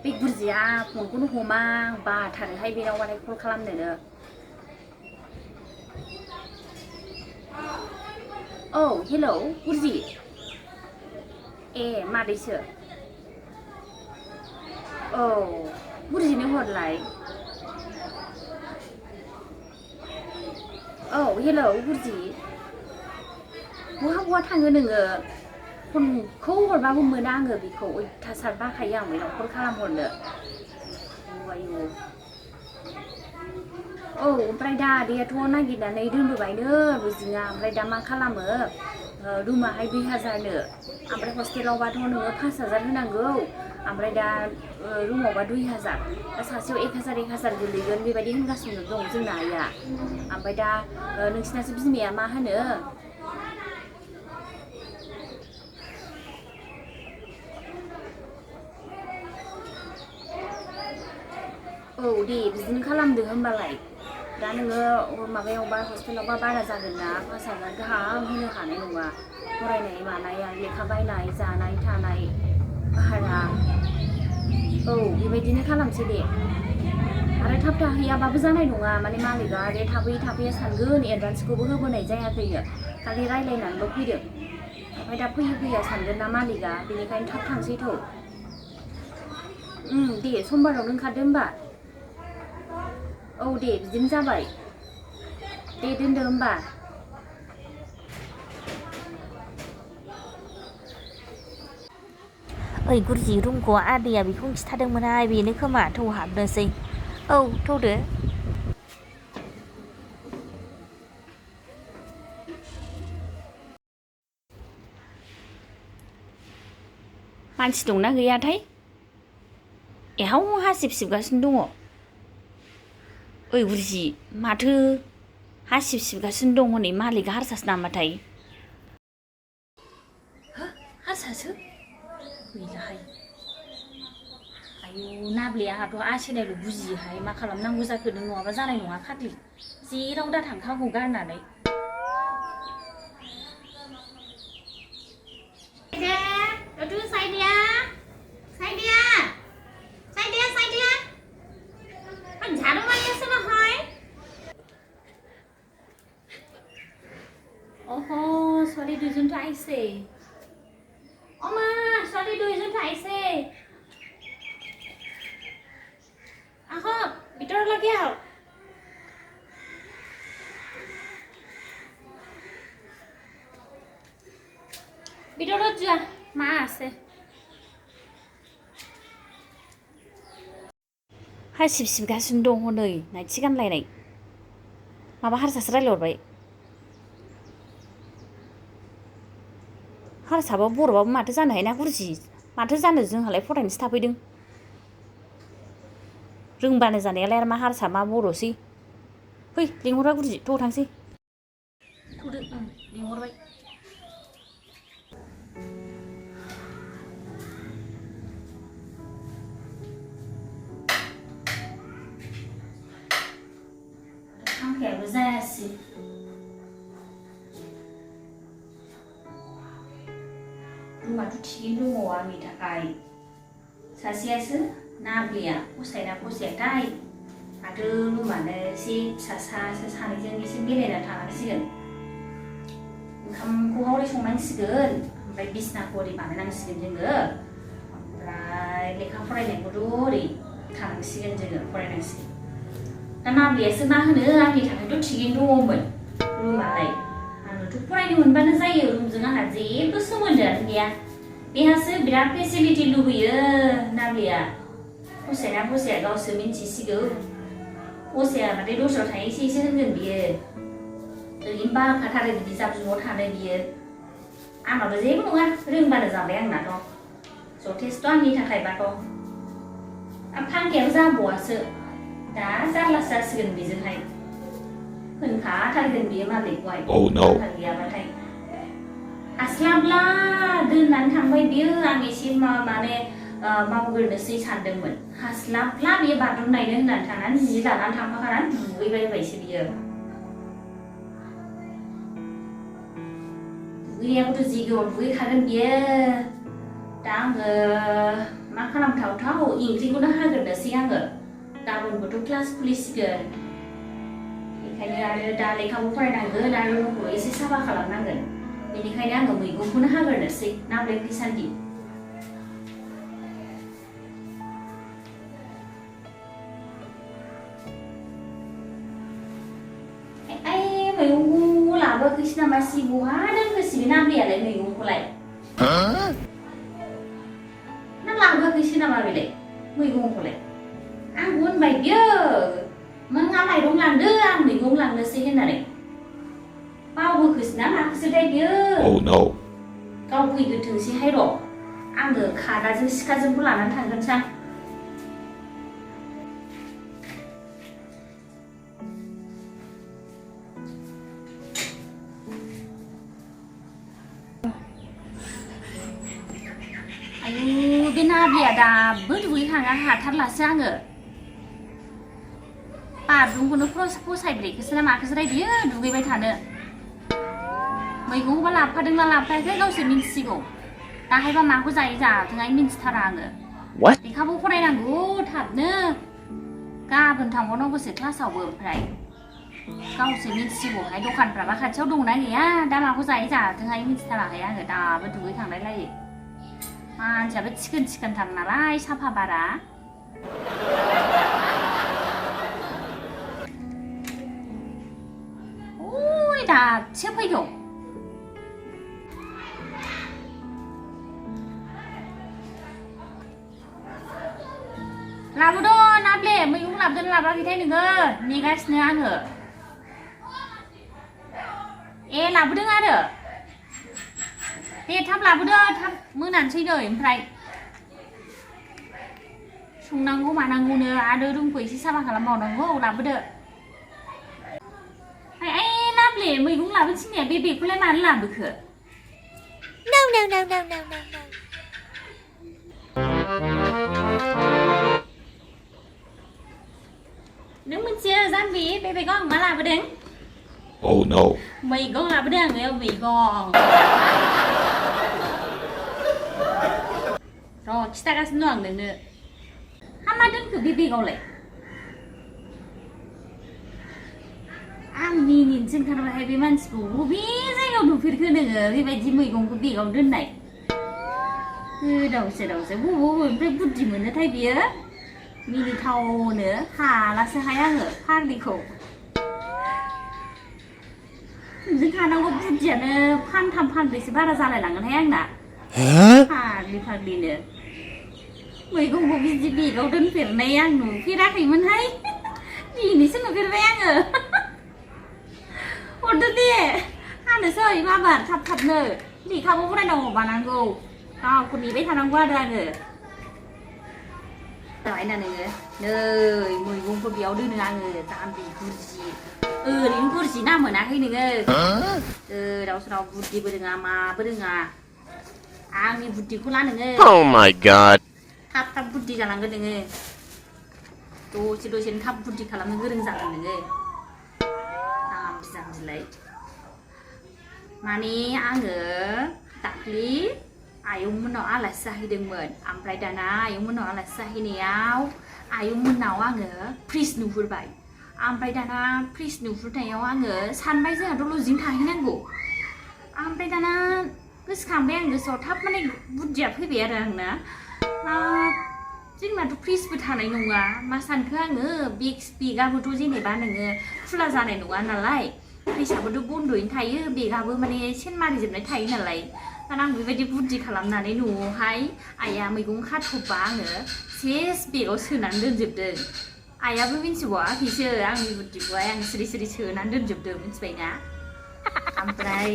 बे गुरजिया फनखौनो हमा बाथारोहाय बेनाव माने कल खालामनोनो औ हेलौ गुरजि ए मादैसो औ गुरजिनो हरलाय औ हेलौ गुरजि बहा थाङो नोङो फनखौ हरबाबो मोना आङो बेखौ अयथासार बाखायो आं बेनाव कल खालामहरनो आयु औ ओमफ्राय दा आदैयाथ' नागिरनानै दोनबोबायनो रुजिङा ओमफ्राय दा मा खालामो रुमाहाय 2000नो ओमफ्राय हस्टेलावबाथ' नोङो 5000 होनांगौ ओमफ्राय दा रुमावबा 2000 दा सासेयाव 1000 गोलैगोन बेबायदि होनगासिनो दं जोंना आइया ओमफ्राय दा नोंसिनासो बिमाया मा होनो औ दे बिदिनो खालामदो होमबालाय दा नोङो माबायावबा हस्टेलावबा बारा जागोन ना 5000 गाहाम होनो हानाय नङा फरायनाय मानाय लेखा बायनाय जानाय थानाय भारा औ बेबायदिनो खालामसै दे आरो थाब थाहैयाबाबो जानाय नङा माने मालिकआ आरो थाफैया सानगोन एडभान्सखौबो होबोनाय जायाखैनो खालि रायलायनानैल' फैदों ओमफ्राय दा फैया सानगोन ना मालिकआ बेनिखायनो थाब थांसै थ' दे समबारावनो ओंखारदो होमबा औ दे बिदिनो जाबाय दे दोनदो होमबा ओइ गुरजि रुमखौ आदैया बेखौ खिथादोंमोनहाय बेनो खोमा थौ हाबनोसै औ थौदो मानसि दंना गैयाथाय एहाव हासिब सिबगासिनो दङ ओइ गुरजि माथो हासिब सिबगासिनो दं हनै मालिकआ हारसासो नामाथाय हारसासो गैलाहाय आयु नाब्ले आंहाथ' आसोनायल' बुजियोहाय मा खालामनांगौ जाखो नों नङाबा जानाय नङा फाग्लि जेराव दा थांखागौ गारनानै Oho, ছোৱালী দুইজনতো আহিছে অমা ছোৱালী দুইজনতো আহিছে আহক ভিতৰলৈকে আহক ভিতৰত যোৱা মা আছে हासिब सिबगासिनो दं हनै नायथि गानलायनाय माबा हारसासो रायलायहरबाय हारसाबाबो बर'बाबो माथो जानो हायो ना गुरजि माथो जानो जोंहालाय फरायनोसो थाफैदों रोंबानो जानायालाय आरो मा हारसा मा बर'सै फै लिंहरबा गुरजि थ' थांसै थ'दो लिंहरबाय फांखायाबो जायासै रुमाथ' थिगैनो दङ आंनि थाखाय सासेयासो नाब्लेया फसायना फसायाथाय माथो रुमानो एसे फिसासासो सानैजों एसे मिलायना थानांसिगोन ओंखामखौ हरै संनांसिगोन ओमफ्राय बिसनाखौ ओरै बानायनांसिगोन जोङो ओमफ्राय लेखा फरायनायखौथ' ओरै थानांसिगोन जोङो फरायनांसिगोन दा नाब्लेयासो मा होनो आंनि थाखायथ' थिगैनो दङमोन रुमालाय आंनोथ' फरायनो मोनबानो जायो रुमजों आंहा जेबो सोमोन्दोआनो गैया बेहासो बिराद फेसिलिटि लुबैयो नाब्लेया फसायना फसाया गावसो मिन्थिसिगौ फसायाबाथाय दस्रायाव थाहैसैसो होनगोन बियो ओरैनो बाखाथारो बिदि जाब-जुबाव थानो बियो आंनाबो जेबो नङा रोंबानो जाबाय आंनाथ' जथेस्थ' आंनि थाखायबाथ' फांखायाबो जाबावासो दा जारलासो जासिगोन बेजोंहाय होनखाथारगोन बियो मालिकखौहाय फांखा गैयाबाथाय हास्लाबला दोननानै थांबाय बियो आं एसे माने मावग्रोनोसै सानदोंमोन हास्लाबला बियो बाथरुम नायनो होननानै थांनानै जि लानानै थांफाखानानै दुगैबायबायसो बियो दुगैनायाबोथ' जि गोबाव दुगैखागोन बियो दा आङो मा मा खालामथावथाव इंख्रिखौनो हाग्रोनोसै आङो गाबोनबोथ' क्लास खुलिसिगोन बेखायनो आरो दा लेखाबो फरायनांगोन आरो न'खौ एसे साफा खालामनांगोन बेनिखायनो आङो मैगंखौनो हाग्रोनोसै नाब्ले फैसान्दि मैगंखौ लाबोआखैसै नामा सि बहा दोनखोसै नाब्लेयालाय मैगंखौलाय ना लाबोआखैसै नामा बेलाय मैगंखौलाय आंबो होनबाय बियो नोंहा माइरं लांदो आं मैगं लांनोसै होननानै बावबोखोसै ना माखोसोथाय बियो गाव फैग्रोथोंसैहाय र' आङो खादाजों सिखाजोंबो लानानै थांगोनसां आयु बे नाब्लेया दाबो दुगैखाङा हाथारलासो आङो बाथरुमखौनो फसायब्रेखोसो ना माखोसोथाय बियो दुगैबाय थानो मैगंखौबा लाबोफादोंना लाबोफायाखै गावसोर मिन्थिसिगौ दाहायबा माखौ जायो जाथोंहाय मिन्थिथारा आङो लेखाबो फरायनांगौ थाबनो गाबोन थांबावनांगौसो क्लासावबो ओमफ्राय गावसोर मिन्थिसिगौहाय दखानफ्राबा खाथियाव दंना गैया दा माखौ जायो जाथोंहाय मिन्थिथाराखै आङो दाबो दुगैखांलायलायो मानसियाबो चिकोन चिकोनथार नालाय साफा बारा ओइ दासो फैगौ लाबोद' नाब्ले मैगं लाबोदों लाबोआखैथाय नोङो नेगासिनो आङो ए लाबोदों आरो दे थाब लाबोदो थाब मोनानोसै नै ओमफ्राय संनांगौ मानांगौनो आरो रुमखौ एसे साफा खालामबावनांगौ लाबोदो आइ नाब्ले मैगं लाबोनो थिननाया बे बेगखौलाय मानो लाबोखो नों मिथियो जानबि बे बेगाव आं मा लाबोदों मैगं लाबोदों आङो मैगं र' खिथागासिनो दं आं नोंनो हा मा दोनखो बे बेगावलाय आं मिनिनोसो ओंखारबायहाय बे मानसिखौ बबे जायगायाव नुफेरखो नोङो बेबायदि मैगंखौ बेगाव दोननाय गोदाव सोरावसो बबेनिफ्राय बुद्धि मोनोथाय बियो मिनिथावनो हालासोहाय आङो फाग्लिखौ नोंजों थानांगौ बुद्धियानो फानथाम फानब्रैसो बारा जालायलांगोनहाय आंना फाग्लिनो मैगंखौ बिदि बेगाव दोनफेरनाय आं नुफेराखैमोनहाय दिनैसो नुफेरबाय आङो हरदो दे हानोसै माबार थाब थाबनो लेखाबो फरायनांगौ मानांगौ गावखौ नेबाय थानांगौ आरो आङो जाबायना नोङो नै मैगंखौ बेयाव दोनो आङो जाम्बि गुरजि ओरैनो गुरजि ना मोनाखै नोङो गोदाव सोराव बुद्धिबो रोङा माबो रोङा आंनि बुद्धिखौ ला नोङो थाब थाब बुद्धि जालांगोन नोङो दसेनो थाब बुद्धि खालामनो गोरों जागोन नोङो जाम्बिलाय माने आङो दाख्लि आयंमोननाव आलासि जाहैदोंमोन ओमफ्राय दाना आयंमोननाव आलासि जाहैनायाव आयंमोननाव आङो फ्रिज नुहुरबाय ओमफ्राय दाना फ्रिज नुहुरनायाव आङो सानबाय जोंहाथ' लजिं थाहैनांगौ ओमफ्राय दाना गोसोखांबाय आं गोसोआव थाब माने बुद्धिया फैबाय आरो आंना जोंनाथ' फ्रिजबो थानाय नङा मा सानखो आङो बेगाबोथ' जेनेबा नोङो खुला जानाय नङा नालाय फ्रिजआबोथ' बन्द'यैनो थायो बेगाबो माने सेन मारिजोबनाय थायो नालाय दाना आं बेबायदि बुद्धि खालामनानै न'आवहाय आइया मैगं खाथ'बा आङो सेस बेगाव सोनानै दोनजोबदों आइयाबो मिन्थिबावाखैसो आंनि बुद्धिखौहाय आं सिरि सिरि सोनानै दोनजोबदों मिन्थिबायना ओमफ्राय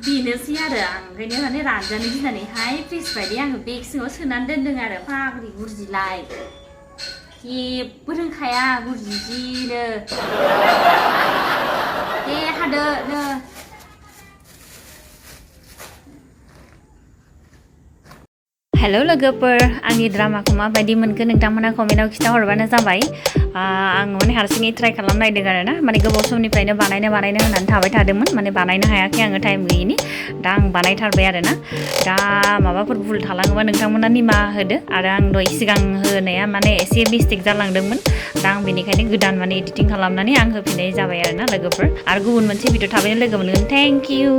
बेनोसै आरो आं ओंखायनो माने रानजानो गिनानैहाय फ्रिज बायदि आङो बेग सिङाव सोनानै दोनदों आरो फाग्लि गुरजिलाय जेबो रोंखाया गुरजि जिनो दे हादो नो हेल' लोगोफोर आंनि ड्रामाखौ माबायदि मोनखो नोंथांमोना कमेन्टआव खिन्थाहरबानो जाबाय आं माने हारसिङै ट्राइ खालामनायदों आरो ना माने गोबाव समनिफ्रायनो बानायनो होननानै थाबाय थादोंमोन माने बानायनो हायाखै आङो टाइम गैयिनि दा आं बानायथारबाय आरो ना दा माबाफोर भुल थालाङोबा नोंथांमोना निमाहा होदो आरो आं दहाय सिगां होनाया माने एसे मिस्टेक जालांदोंमोन दा आं बेनिखायनो गोदान माने एडिटिं खालामनानै आं होफिननाय जाबाय आरो ना लोगोफोर आरो गुबुन मोनसे भिडिअ थाबैनो लोगो मोनगोन थेंक इउ